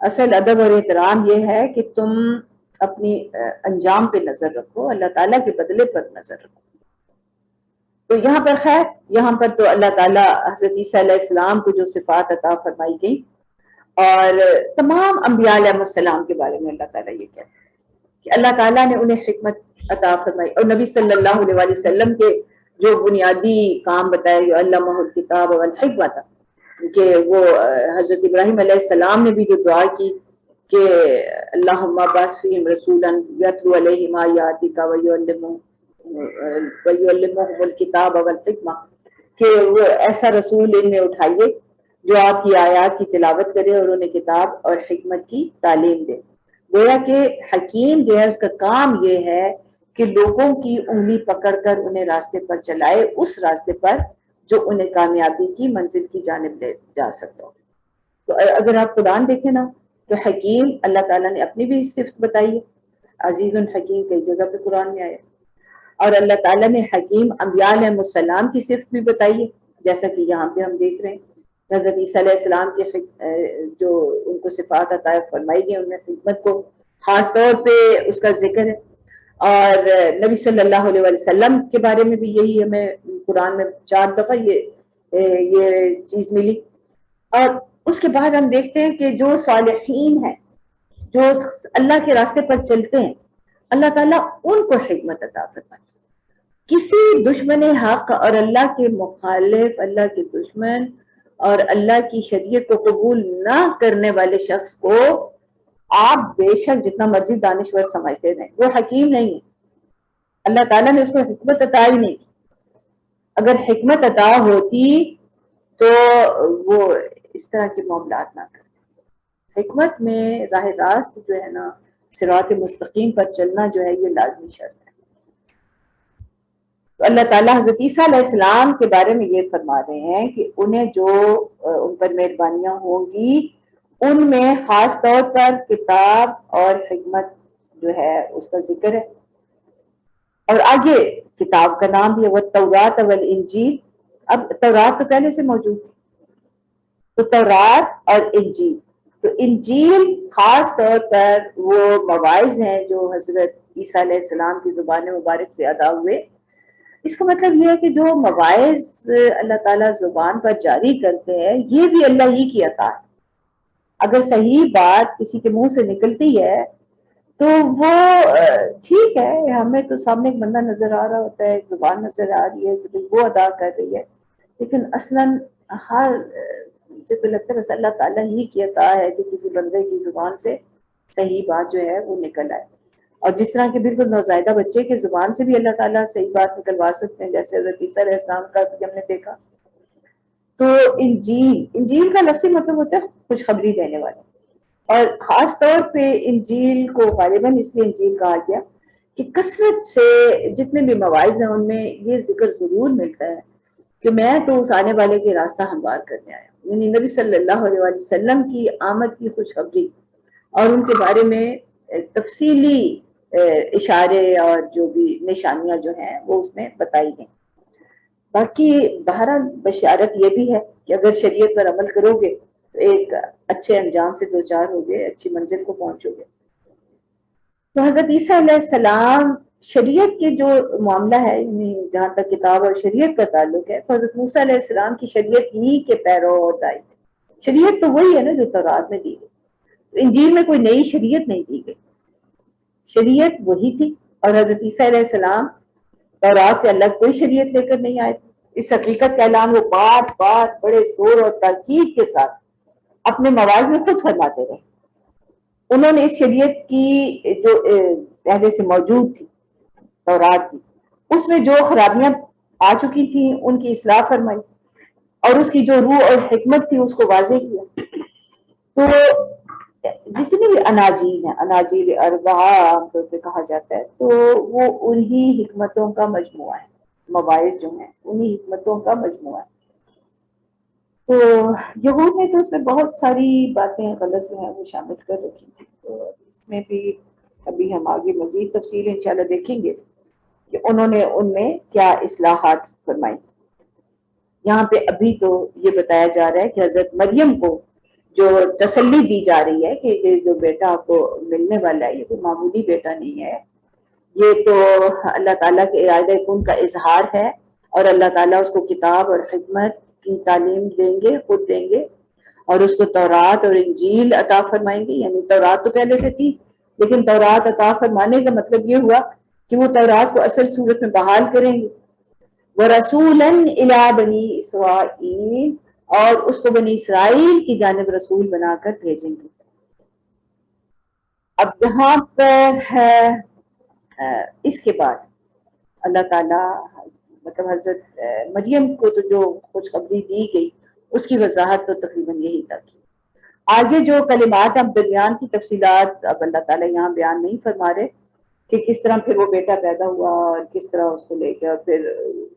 اصل ادب اور احترام یہ ہے کہ تم اپنی انجام پہ نظر رکھو، اللہ تعالیٰ کے بدلے پر نظر رکھو. تو یہاں پر خیر یہاں پر تو اللہ تعالیٰ حضرت عیسیٰ علیہ السلام کو جو صفات عطا فرمائی گئی اور تمام انبیاء علیہ السلام کے بارے میں اللہ تعالیٰ یہ کہتے ہیں کہ اللہ تعالیٰ نے انہیں حکمت عطا فرمائی. اور نبی صلی اللہ علیہ وسلم کے جو بنیادی کام بتائے جو علمہ الکتاب والحکمت کہ وہ حضرت ابراہیم علیہ السلام نے بھی جو دعا کی کہ اللہم بعث فیہم رسولا یتلو علیہم آیاتک ویعلمہم الکتاب والحکمہ، کہ وہ ایسا رسول ان میں اٹھائیے جو آپ کی آیات کی تلاوت کرے اور انہیں کتاب اور حکمت کی تعلیم دے. گویا کہ حکیم جو ہے اس کا کام یہ ہے کہ لوگوں کی انگلی پکڑ کر انہیں راستے پر چلائے، اس راستے پر جو انہیں کامیابی کی منزل کی جانب لے جا سکتا ہو. تو اگر آپ قرآن دیکھیں نا تو حکیم اللہ تعالیٰ نے اپنی بھی صفت بتائی ہے، عزیز الحکیم کئی جگہ پہ قرآن میں آیا، اور اللہ تعالیٰ نے حکیم انبیاء علیہ السلام کی صفت بھی بتائی ہے جیسا کہ یہاں پہ ہم دیکھ رہے ہیں. حضرت عیسیٰ علیہ السلام کے جو ان کو صفات عطا فرمائی گئی ان میں حکمت کو خاص طور پہ اس کا ذکر ہے. اور نبی صلی اللہ علیہ وسلم کے بارے میں بھی یہی ہمیں قرآن میں 4 دفعہ یہ چیز ملی. اور اس کے بعد ہم دیکھتے ہیں کہ جو صالحین ہیں جو اللہ کے راستے پر چلتے ہیں اللہ تعالیٰ ان کو حکمت عطا فرمائی. کسی دشمن حق اور اللہ کے مخالف، اللہ کے دشمن اور اللہ کی شریعت کو قبول نہ کرنے والے شخص کو آپ بے شک جتنا مرضی دانشور سمجھتے ہیں وہ حکیم نہیں ہے. اللہ تعالیٰ نے اس کو حکمت عطا ہی نہیں کی. اگر حکمت عطا ہوتی تو وہ اس طرح کے معاملات نہ کرتے. حکمت میں راہ راست جو ہے نا صراط مستقیم پر چلنا جو ہے یہ لازمی شرط ہے. تو اللہ تعالیٰ حضرت عیسیٰ علیہ السلام کے بارے میں یہ فرما رہے ہیں کہ انہیں جو ان پر مہربانیاں ہوں گی ان میں خاص طور پر کتاب اور حکمت جو ہے اس کا ذکر ہے. اور آگے کتاب کا نام بھی ہے والتورات والانجیل. اب تورات تو پہلے سے موجود تھی تو تورات اور انجیل. تو انجیل خاص طور پر وہ مواعظ ہیں جو حضرت عیسیٰ علیہ السلام کی زبان مبارک سے ادا ہوئے. اس کا مطلب یہ ہے کہ جو مواعظ اللہ تعالیٰ زبان پر جاری کرتے ہیں یہ بھی اللہ ہی کی عطا ہے. اگر صحیح بات کسی کے منہ سے نکلتی ہے تو وہ ٹھیک ہے, ہمیں تو سامنے ایک بندہ نظر آ رہا ہوتا ہے, ایک زبان نظر آ رہی ہے کہ وہ ادا کر رہی ہے, لیکن اصلاً ہر مجھے تو لگتا ہے بس اللہ تعالیٰ ہی کی عطا ہے کہ کسی بندے کی زبان سے صحیح بات جو ہے وہ نکل آئے. اور جس طرح کے بالکل نوزائیدہ بچے کی زبان سے بھی اللہ تعالیٰ صحیح بات نکلوا سکتے ہیں, جیسے حضرت عیسیٰ علیہ السلام کا بھی ہم نے دیکھا. تو انجیل کا لفظی مطلب ہوتا ہے خوشخبری دینے والے, اور خاص طور پہ انجیل کو غالباً اس لیے انجیل کہا گیا کہ کثرت سے جتنے بھی مواعظ ہیں ان میں یہ ذکر ضرور ملتا ہے کہ میں تو اس آنے والے کے راستہ ہموار کرنے آیا. یعنی نبی صلی اللہ علیہ وسلم کی آمد کی خوشخبری اور ان کے بارے میں تفصیلی اشارے اور جو بھی نشانیاں جو ہیں وہ اس میں بتائی گئیں. باقی بہرحال بشارت یہ بھی ہے کہ اگر شریعت پر عمل کرو گے تو ایک اچھے انجام سے دوچار ہوگے, اچھی منزل کو پہنچو گے. تو حضرت عیسیٰ علیہ السلام شریعت کے جو معاملہ ہے یعنی جہاں تک کتاب اور شریعت کا تعلق ہے تو حضرت موسیٰ علیہ السلام کی شریعت ہی کے پیرو اور دائی تھے. شریعت تو وہی ہے نا جو تورات میں دی گئی, انجیل میں کوئی نئی شریعت نہیں دی گئی, شریعت وہی تھی. اور حضرت عیسیٰ علیہ السلام تورات سے الگ کوئی شریعت لے کر نہیں آئے تھے. اس حقیقت کا اعلان وہ بات بات بڑے زور اور تاکید کے ساتھ اپنے مواعظ میں خود فرماتے رہے. انہوں نے اس شریعت کی جو پہلے سے موجود تھی تورات کی اس میں جو خرابیاں آ چکی تھیں ان کی اصلاح فرمائی اور اس کی جو روح اور حکمت تھی اس کو واضح کیا. تو جتنی بھی اناجیل ہیں, اناجیل اربعہ عام طور پہ کہا جاتا ہے, تو وہ انہی حکمتوں کا مجموعہ ہے. مواعظ جو ہیں انہی حکمتوں کا مجموعہ ہے. تو یہود نے تو اس میں بہت ساری باتیں غلط جو ہیں وہ شامل کر رکھی تھی. تو اس میں بھی ابھی ہم آگے مزید تفصیل انشاءاللہ دیکھیں گے کہ انہوں نے ان میں کیا اصلاحات فرمائی. یہاں پہ ابھی تو یہ بتایا جا رہا ہے کہ حضرت مریم کو جو تسلی دی جا رہی ہے کہ جو بیٹا آپ کو ملنے والا ہے یہ کوئی معمولی بیٹا نہیں ہے, یہ تو اللہ تعالیٰ کے ارادہ کن کا اظہار ہے, اور اللہ تعالیٰ اس کو کتاب اور حکمت کی تعلیم دیں گے, خود دیں گے, اور اس کو تورات اور انجیل عطا فرمائیں گے. یعنی تورات تو پہلے سے تھی لیکن تورات عطا فرمانے کا مطلب یہ ہوا کہ وہ تورات کو اصل صورت میں بحال کریں گے. وَرَسُولًا إِلَىٰ بَنِي إِسْرَائِيلَ, اور اس کو بنی اسرائیل کی جانب رسول بنا کر بھیجیں گے. اب یہاں پر ہے اس کے بعد اللہ تعالیٰ مطلب حضرت مریم کو تو جو خوشخبری دی گئی اس کی وضاحت تو تقریباً یہی تک. آگے جو کلمات اب درمیان کی تفصیلات اب اللہ تعالیٰ یہاں بیان نہیں فرما رہے کہ کس طرح پھر وہ بیٹا پیدا ہوا اور کس طرح اس کو لے کے اور پھر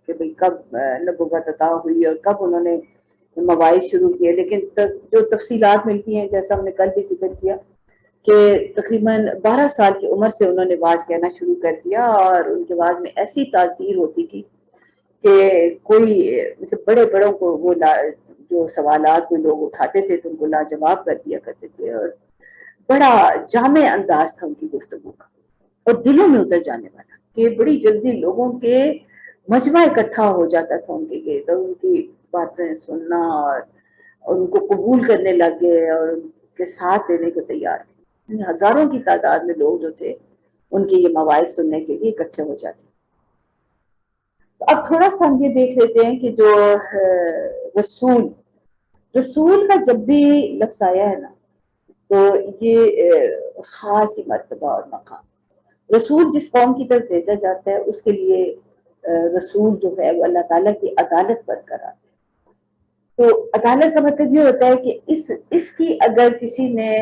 کہ بھئی کب نبوت عطا ہوئی اور کب انہوں نے مواعظ شروع کیے. لیکن جو تفصیلات ملتی ہیں جیسا ہم نے کل بھی ذکر کیا کہ تقریباً 12 سال کی عمر سے انہوں نے واعظ کہنا شروع کر دیا, اور ان کے واعظ میں ایسی تاثیر ہوتی تھی کہ کوئی مطلب بڑے بڑوں کو وہ جو سوالات کوئی لوگ اٹھاتے تھے تو ان کو لاجواب کر دیا کرتے تھے, اور بڑا جامع انداز تھا ان کی گفتگو کا اور دلوں میں اتر جانے والا کہ بڑی جلدی لوگوں کے مجمع اکٹھا ہو جاتا تھا ان کے لیے, تو ان کی باتیں سننا اور ان کو قبول کرنے لگ گئے اور ان کے ساتھ دینے کو تیار تھے. ہزاروں کی تعداد میں لوگ جو تھے ان کے یہ مواعظ سننے کے لیے اکٹھے ہو جاتے. تو اب تھوڑا سا ہم یہ دیکھ لیتے ہیں کہ جو رسول کا جب بھی لفظ آیا ہے نا تو یہ خاص ہی مرتبہ اور مقام. رسول جس قوم کی طرف بھیجا جاتا ہے اس کے لیے رسول جو ہے وہ اللہ تعالیٰ کی عدالت برقرار ہے۔ تو عدالت کا مطلب یہ ہوتا ہے کہ اس کی اگر کسی نے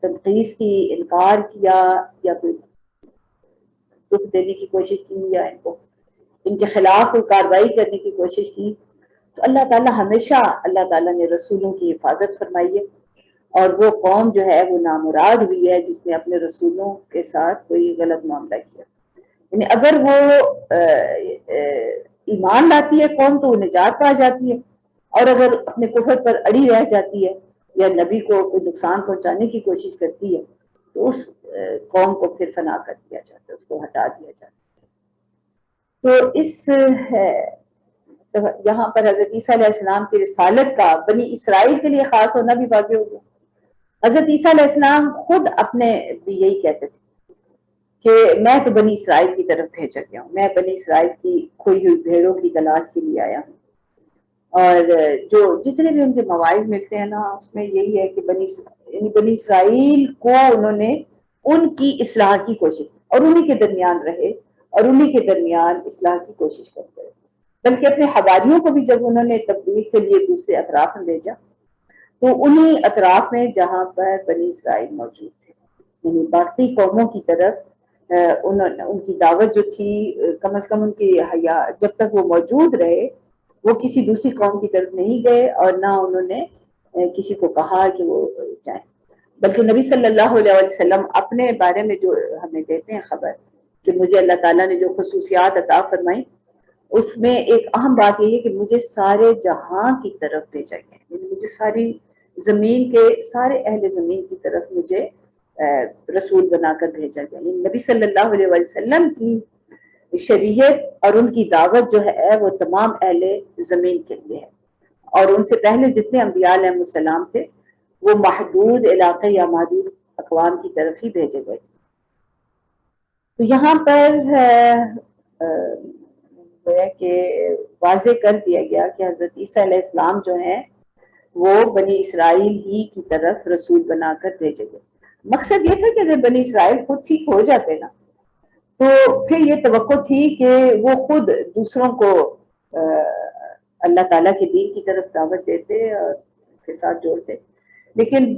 تنقید کی، انکار کیا یا کوئی دکھ دینے کی کوشش کی یا ان کے خلاف کوئی کارروائی کرنے کی کوشش کی، تو اللہ تعالیٰ ہمیشہ اللہ تعالیٰ نے رسولوں کی حفاظت فرمائی ہے، اور وہ قوم جو ہے وہ نامراد ہوئی ہے جس نے اپنے رسولوں کے ساتھ کوئی غلط معاملہ کیا۔ یعنی اگر وہ ایمان لاتی ہے قوم تو وہ نجات پا جاتی ہے، اور اگر اپنے کفر پر اڑی رہ جاتی ہے یا نبی کو کوئی نقصان پہنچانے کی کوشش کرتی ہے تو اس قوم کو پھر فنا کر دیا جاتا ہے، اس کو ہٹا دیا جاتا ہے۔ تو اس یہاں پر حضرت عیسیٰ علیہ السلام کی رسالت کا بنی اسرائیل کے لیے خاص ہونا بھی واضح ہو گیا۔ حضرت عیسیٰ علیہ السلام خود اپنے بھی یہی کہتے تھے کہ میں تو بنی اسرائیل کی طرف بھیجا گیا ہوں، میں بنی اسرائیل کی کھوئی ہوئی بھیڑوں کی تلاش کے لیے آیا ہوں۔ اور جو جتنے بھی ان کے مواعظ ملتے ہیں نا اس میں یہی ہے کہ بنی اسرائیل کو انہوں نے ان کی اصلاح کی کوشش اور انہی کے درمیان رہے اور انہی کے درمیان اصلاح کی کوشش کرتے رہے، بلکہ اپنے حواریوں کو بھی جب انہوں نے تبلیغ کے لیے دوسرے اطراف میں بھیجا تو انہی اطراف میں جہاں پر بنی اسرائیل موجود تھے، یعنی باقی قوموں کی طرف ان کی دعوت جو تھی کم از کم ان کی جب تک وہ موجود رہے وہ کسی دوسری قوم کی طرف نہیں گئے اور نہ انہوں نے کسی کو کہا کہ وہ جائیں، بلکہ نبی صلی اللہ علیہ وسلم اپنے بارے میں جو ہمیں دیتے ہیں خبر کہ مجھے اللہ تعالیٰ نے جو خصوصیات عطا فرمائی اس میں ایک اہم بات یہ ہے کہ مجھے سارے جہاں کی طرف بھیجا گیا، یعنی مجھے ساری زمین کے سارے اہل زمین کی طرف مجھے رسول بنا کر بھیجا گیا، یعنی نبی صلی اللہ علیہ وسلم کی شریعت اور ان کی دعوت جو ہے وہ تمام اہل زمین کے لیے ہے، اور ان سے پہلے جتنے انبیاء علیہ السلام تھے وہ محدود علاقے یا محدود اقوام کی طرف ہی بھیجے گئے۔ تو یہاں پر کہ واضح کر دیا گیا کہ حضرت عیسیٰ علیہ السلام جو ہیں وہ بنی اسرائیل ہی کی طرف رسول بنا کر بھیجے گئے۔ مقصد یہ تھا کہ اگر بنی اسرائیل خود ٹھیک ہو جاتے نا تو پھر یہ توقع تھی کہ وہ خود دوسروں کو اللہ تعالیٰ کے دین کی طرف دعوت دیتے اور اس کے ساتھ جوڑتے، لیکن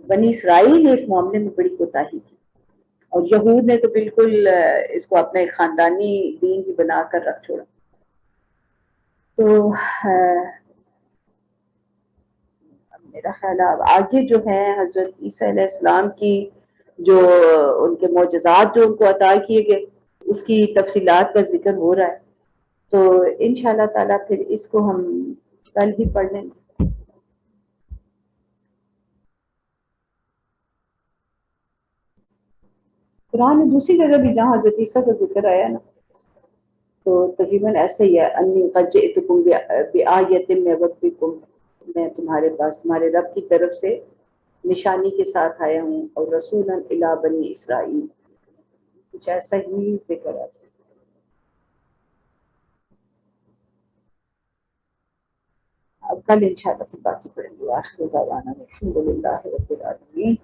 بنی اسرائیل نے اس معاملے میں بڑی کوتاہی کی، اور یہود نے تو بالکل اس کو اپنے خاندانی دین کی بنا کر رکھ چھوڑا۔ تو میرا خیال ہے آگے جو ہے حضرت عیسیٰ علیہ السلام کی جو ان کے معجزات جو ان کو عطا کیے گئے اس کی تفصیلات کا ذکر ہو رہا ہے، تو انشاءاللہ تعالیٰ پھر اس کو ہم کل ہی پڑھ لیں گے۔ قرآن میں دوسری جگہ بھی جہاں حضرت عیسیٰ کا ذکر آیا نا تو تقریباً ایسے ہی ہے، انی قد جئتکم بآیۃ من ربکم، میں تمہارے پاس تمہارے رب کی طرف سے نشانی کے ساتھ آیا ہوں، اور رسولا الی بنی اسرائیل، کچھ ایسا ہی ذکر ہے۔ اب کل انشاءاللہ باقی پڑھیں گے۔ آخر دعوانا الحمد للہ رب العالمین۔